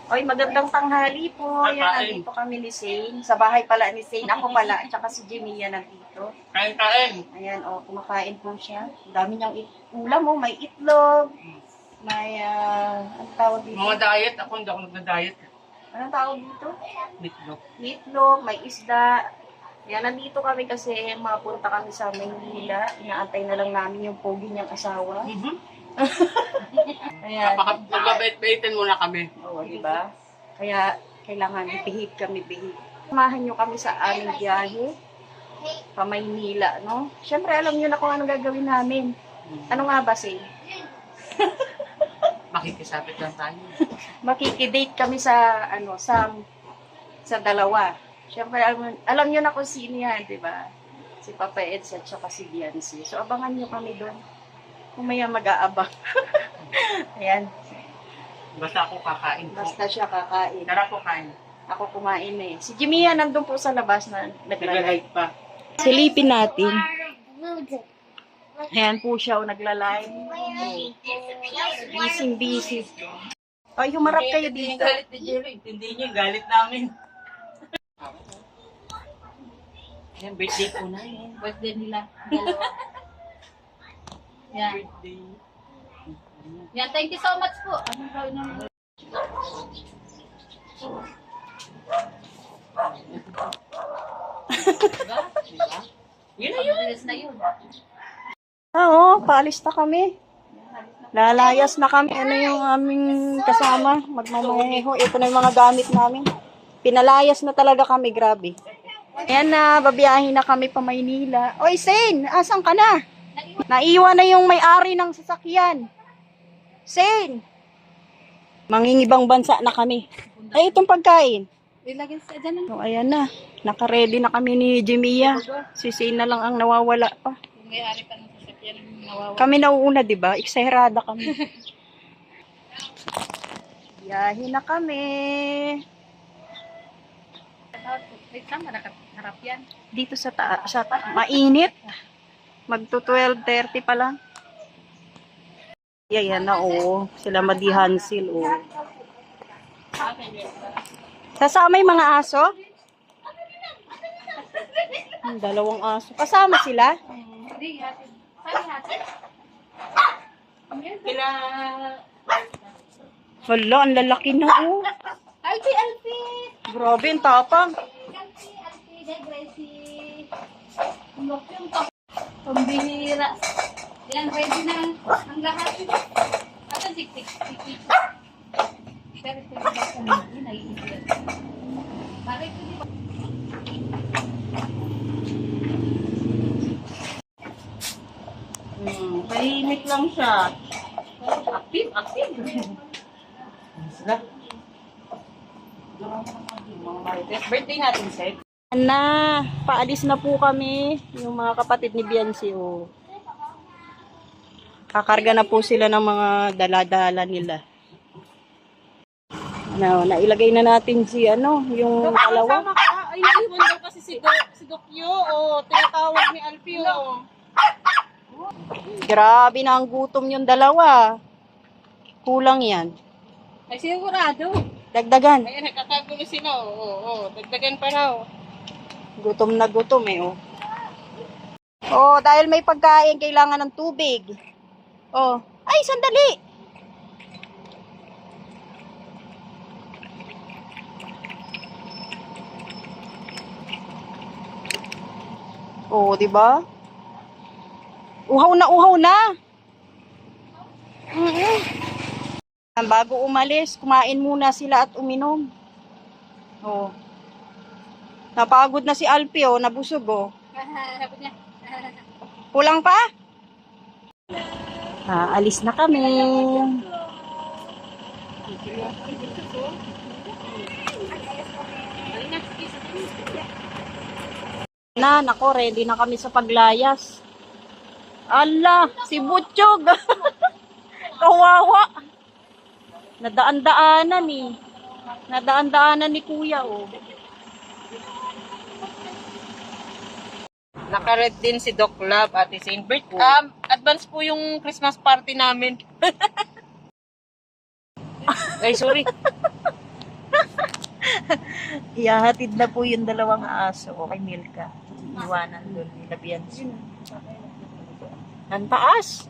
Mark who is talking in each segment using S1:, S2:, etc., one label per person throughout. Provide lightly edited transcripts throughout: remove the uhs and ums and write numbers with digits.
S1: Oy, magandang tanghali po. Yan, nandito kami ni Zane. Sa bahay pala ni Zane. Ako pala, at saka si Jimmy yan nandito.
S2: Kain.
S1: Ayan, kumakain po siya. Ang dami niyang ulam, may itlog. May, anong tawag dito?
S2: Mga diet, ako hindi ako nagda-diet.
S1: Anong tawag dito?
S2: Meatloaf.
S1: Meatloaf, may isda. Yan, nandito kami kasi mapunta kami sa Maynila. Inaantay na lang namin yung pogi niyang asawa. Ayan.
S2: Magbabait-baitin muna kami.
S1: Oo, di ba? Kaya kailangan ibihig kami, bihig. Samahan nyo kami sa aming biyahe pa Maynila, no? Siyempre, alam nyo na kung ano gagawin namin. Ano nga ba, Say?
S2: Makikisabit lang tayo.
S1: Makikidate kami sa, sa dalawa. Siyempre, alam nyo na kung sino yan, di ba? Si Papa Eds at saka si Biancy. So, abangan nyo kami doon. Kumaya mag-aabang. Ayan.
S2: Basta ako kakain po.
S1: Basta siya kakain.
S2: Tara po kain.
S1: Ako kumain na eh. Si Jimmy yan, nandun po sa labas na nagla-live.
S2: Nagla-live pa.
S1: Silipin natin. Ayan po siya, nagla-live. Busy. Ay, humarap kayo dito.
S2: Galit ni Jerry. Hindi niyo yung galit namin. Yan, birthday po na yun.
S3: Birthday nila. Dalawa. Yan.
S2: Birthday.
S3: Yan, thank you so much po. Anong gawin namin? Diba?
S2: Yun na yun.
S3: Pabilis na yun.
S1: Oo, paalis na kami. Lalayas na kami. Ano yung aming kasama? Magmamaheho. Ito na yung mga gamit namin. Pinalayas na talaga kami, grabe. Ayan na, babiyahin na kami pa Maynila. Oy, Zane, asan ka na? Naiwan na yung may-ari ng sasakyan. Zane! Mangingibang bansa na kami. Ay, itong pagkain.
S3: Ilagay sa dyan.
S1: So, ayan na. Naka-ready na kami ni Jimia. Si Zane na lang ang nawawala pa.
S3: Kung may-ari pa ng sasakyan, nawawala.
S1: Kami nauuna, di ba? Eksahirada kami. Biyahe na kami.
S3: Wait lang, harap yan.
S1: Dito sa mainit. Magto 12:30 pa lang. Yan na, oh. Sila madihansil, oh. Kasama yung mga aso? Dalawang aso. Kasama sila?
S3: Hindi, hati. Hati.
S2: Kila...
S1: Wala, ang lalaki na, oh.
S3: Alpi!
S1: Grabe, ang tapang.
S3: Alpi, Gracie. Yung top. Pambihira. Yan, ready na ang lahat. Ito, tik-tik. Pero ito yung basta hindi, naiisip. Bakit hindi ba?
S1: Tahimik lang siya.
S3: Active.
S2: Sila?
S1: Birthday natin, Seth. Na, paalis na po kami. Yung mga kapatid ni Biancy, oh. Kakarga na po sila ng mga dala-dala nila. Nailagay na natin si, yung dalawa.
S4: Ay, iwan daw kasi si Dokyo, tinatawag ni Alpio.
S1: Grabe na ang gutom yung dalawa. Kulang yan.
S4: Ay, sigurado.
S1: Dagdagan.
S4: Ayan, nakakagulo sila, dagdagan pa raw.
S1: Gutom na gutom, eh, oh. Oh, dahil may pagkain, kailangan ng tubig. Oh. Ay, sandali! Oh, di ba? Uhaw na. Bago umalis, kumain muna sila at uminom. Oh. Napagod na si Alpio, nabusog, oh.
S3: Dapat niya.
S1: Kulang pa? Alis na kami. Nako, ready na kami sa paglayas. Ala, si Butchog. Kawawa. Nadaan-daanan ni Kuya, oh.
S2: Nakared din si Doc Love at si Saint Bert. Advance po yung Christmas party namin. Ay, sorry.
S1: Ihahatid na po yung dalawang aso. Okay, Milka. Iwanan doon. Nilabihan siya. Ang taas.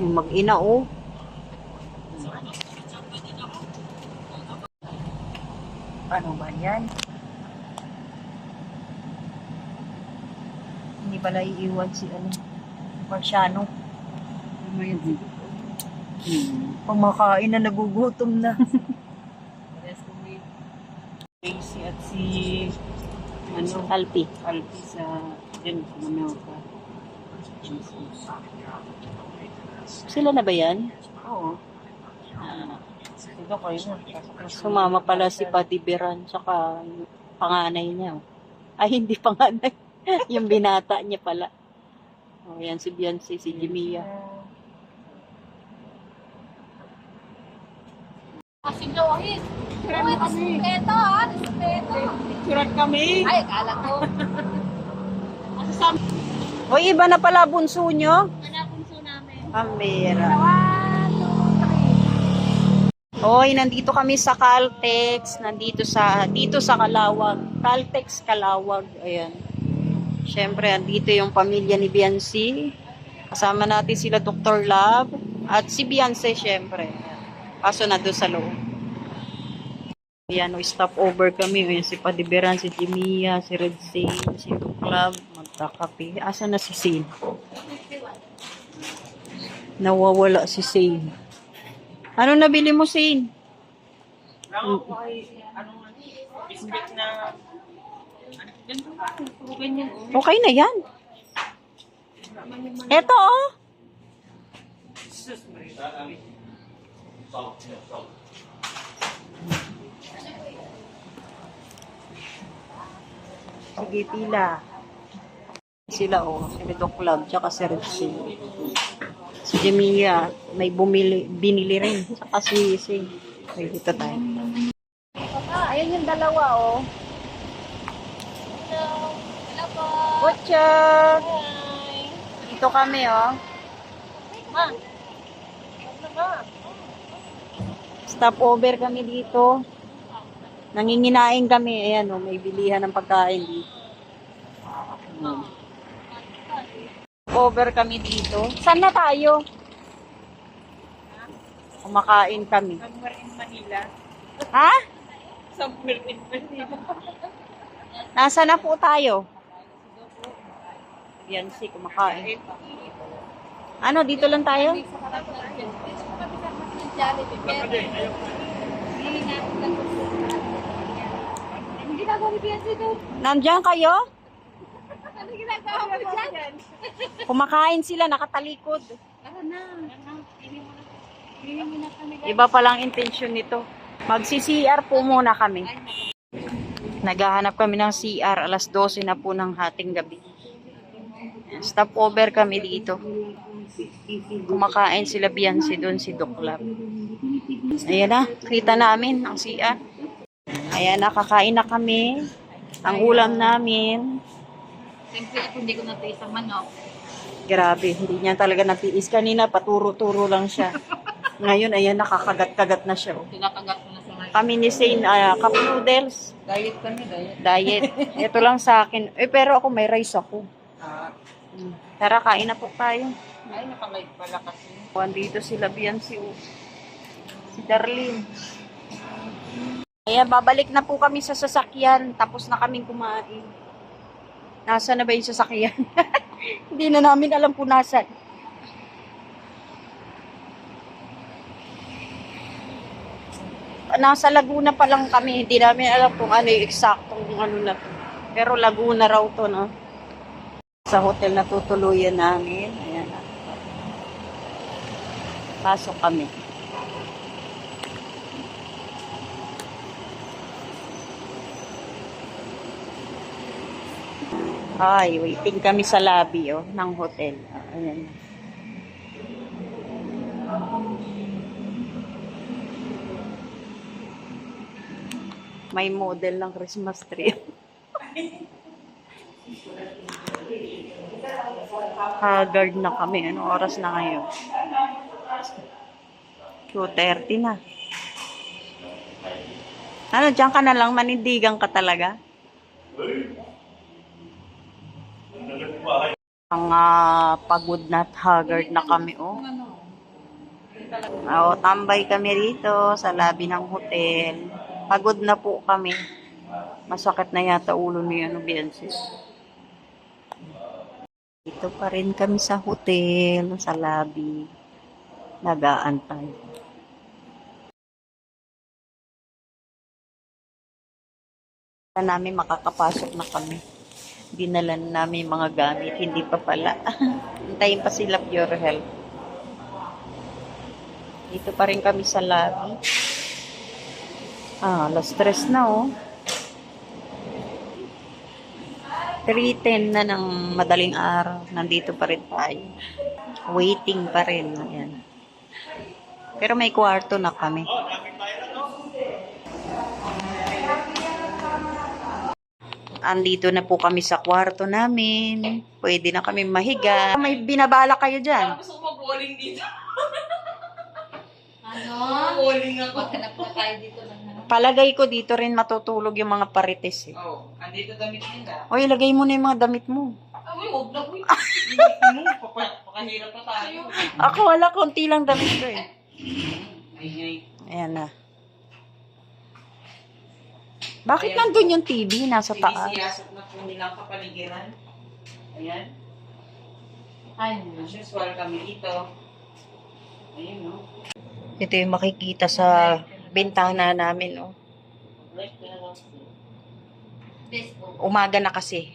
S1: Yung mag-ina, oh. Ano ba yan? Hindi pala iiwan si ano, Marciano. Pamakain na, nagugutom na.
S2: Casey at si
S1: Alpi.
S2: Alpi sa dyan, Manawka.
S1: Sila na ba yan?
S2: Oo. Ito kayo na.
S1: Sumama pala si Pati Beran, tsaka yung panganay niya. Oh. Ay, hindi panganay. Yung binata niya pala. O, yan si Beyonce, si Jimia.
S3: Kasi Johit. Uy, respeto ha. Respeto.
S4: Surat kami.
S3: Ay, akala ko.
S1: O, iba na pala bunso nyo?
S3: Manapunso namin.
S1: Amira.
S3: 1, 2, 3.
S1: Hoy, nandito kami sa Caltex, dito sa Calawag. Caltex Calawag, ayan. Syempre, andito yung pamilya ni Biancy. Kasama natin sila Dr. Love at si Beyonce syempre. Kaso na doon sa loob. Ayan, stop over kami. Ayan, si Padiberan, si Jimia, si Red Sail, si Love, magkakape. Asa na si Sail? Nawawala si Sail. Ano nabili mo, Sail?
S2: Ako ko ay, biscuit na, ganito ba? Puro ganyan.
S1: Okay na yan. Eto, oh. Sige, pila. Sila, oh. Si Doc Love, tsaka si Ritzy. Si Jemia, may binili rin. Tsaka si okay, dito tayo. Ayan yung dalawa, oh.
S3: Hello po.
S1: What's up? Dito kami, oh.
S3: Ma.
S1: Stop over kami dito. Nanginginain kami. Ayan, oh, may bilihan ng pagkain dito. Over kami dito. Saan na tayo? Kumakain kami.
S2: Somewhere in Manila.
S1: Ha?
S2: Somewhere in Manila.
S1: Nasa na po tayo? Yan si kumakain. Ano, dito lang tayo?
S3: Ang ginagawa ni Biancy doon?
S1: Nandiyan kayo?
S3: Ano ginagawa mo dyan?
S1: Kumakain sila, nakatalikod.
S3: Tara na. Pili mo na kami.
S1: Iba palang intensyon nito. Magsi-CR po muna kami. Naghahanap kami ng CR. Alas 12 na po ng hating gabi. Stop over kami dito. Kumakain sila Biancy doon, si Doc Love. Ayan na, kita namin ang CR. Ayan na, kakain na kami. Ang ulam namin.
S3: Siyempre ako hindi ko natiis ang manok.
S1: Grabe, hindi niya talaga natiis. Kanina, paturo-turo lang siya. Ngayon, ayan, nakakagat-kagat na siya. Oh.
S3: Tinatagat ko na sa mga.
S1: Kami ni Zane, cup noodles.
S2: Diet kami, diet.
S1: Diet. Ito lang sa akin. Pero ako may rice ako. Tara, kain na po tayo.
S2: Ay, nakalight pala kasi.
S1: Andito sila Biancy. Oh. Si Darlene. Ayan, babalik na po kami sa sasakyan. Tapos na kaming kumain. Nasa na ba yung sasakyan? Hindi na namin alam kung nasa. Nasa Laguna pa lang kami. Hindi namin alam kung ano yung eksaktong ano na to. Pero Laguna raw to, no? Sa hotel na tutuluyan namin. Ayan. Pasok kami. Ay, waiting kami sa lobby, oh, ng hotel. Ayan. May model ng Christmas tree. Haggard na kami. Anong oras na ngayon? 2:30 na. Ano, diyan ka na lang, manindigan ka talaga? Mga pagod na at haggard na kami, oh. Oh, tambay kami rito sa lobby ng hotel. Pagod na po kami. Masakit na yata ulo ni Biancis. Dito pa rin kami sa hotel, sa lobby. Nag-aantay. Namin makakapasok na kami. Dinala na namin mga gamit, hindi pa pala. Hintayin pa sila Pure Health. Dito pa rin kami sa lobby. Alas 3 na, oh. 3:10 na ng madaling araw. Nandito pa rin tayo. Waiting pa rin. Ayan. Pero may kwarto na kami. Andito na po kami sa kwarto namin. Pwede na kami mahiga. May binabala kayo dyan.
S2: Gusto ko mag-bowling dito.
S3: Ano?
S2: Bowling ako.
S3: Maghanap na tayo dito ng ano.
S1: Palagay ko dito rin matutulog yung mga parites. Eh.
S2: Oo. Andito damit nila.
S1: Oy, lagay mo na yung mga damit mo.
S2: Ay, huwag na po. Hindi mo. Pakahirap pa tayo.
S1: Ako wala, konti lang damit ko eh.
S2: Ay.
S1: Ayan na. Bakit nandun yung TV? Nasa taas.
S2: Sinisiyasat na po nilang kapaligiran. Ayan.
S3: Ay,
S2: As usual kami dito. Ayun, no?
S1: Ito yung makikita sa bintana namin. Oh.
S3: Facebook.
S1: Umaga na kasi.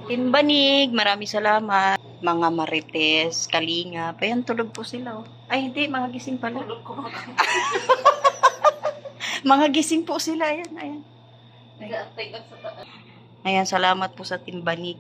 S1: Timbanig, maraming salamat. Mga marites, kalinga. Ayan, tulog po sila. Oh. Ay, hindi, mga gising pala. Mga gising po sila. Ayan, ayan.
S3: Nag-aantay ka sa taas.
S1: Ayan, salamat po sa Timbanig.